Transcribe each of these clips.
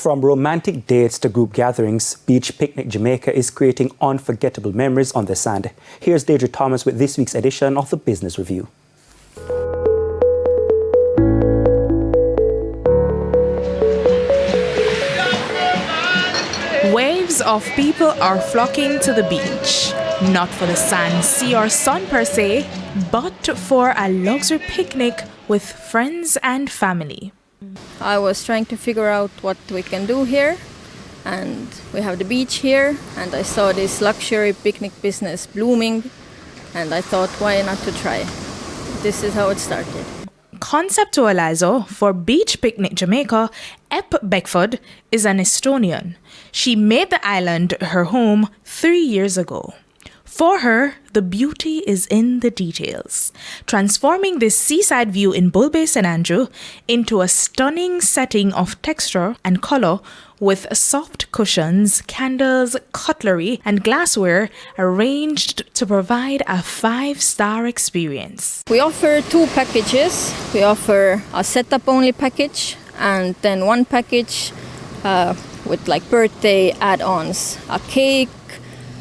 From romantic dates to group gatherings, Beach Picnic Jamaica is creating unforgettable memories on the sand. Here's Deirdre Thomas with this week's edition of the Business Review. Waves of people are flocking to the beach, not for the sand, sea or sun per se, but for a luxury picnic with friends and family. I was trying to figure out what we can do here, and we have the beach here, and I saw this luxury picnic business blooming, and I thought, why not to try? This is how it started. Conceptualizer for Beach Picnic Jamaica, Ep Beckford, is an Estonian. She made the island her home 3 years ago. For her, the beauty is in the details, transforming this seaside view in Bull Bay, St. Andrew into a stunning setting of texture and color with soft cushions, candles, cutlery, and glassware arranged to provide a 5-star experience. We offer 2 packages. We offer a setup-only package and then one package with like birthday add-ons, a cake,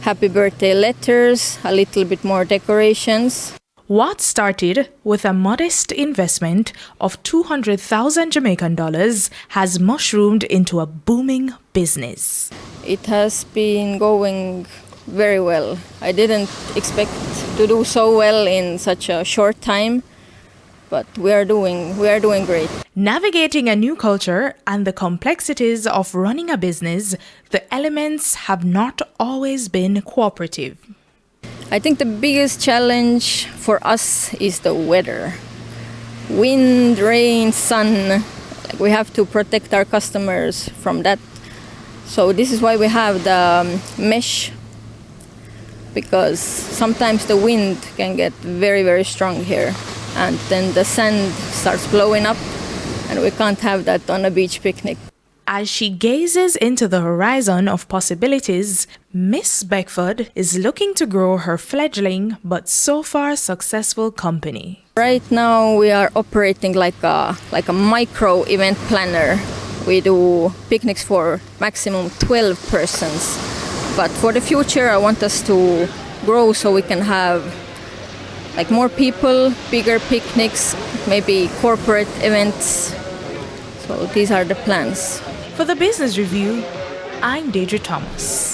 happy birthday letters, a little bit more decorations. What started with a modest investment of 200,000 Jamaican dollars has mushroomed into a booming business. It has been going very well. I didn't expect to do so well in such a short time, but we are doing great. Navigating a new culture and the complexities of running a business, the elements have not always been cooperative. I think the biggest challenge for us is the weather. Wind, rain, sun. We have to protect our customers from that. So this is why we have the mesh, because sometimes the wind can get very, very strong here. And then the sand starts blowing up, and we can't have that on a beach picnic. As she gazes into the horizon of possibilities, Miss Beckford is looking to grow her fledgling but so far successful company. Right now we are operating like a micro event planner. We do picnics for maximum 12 persons. But for the future I want us to grow so we can have like more people, bigger picnics, maybe corporate events. So these are the plans. For the Business Review, I'm Deirdre Thomas.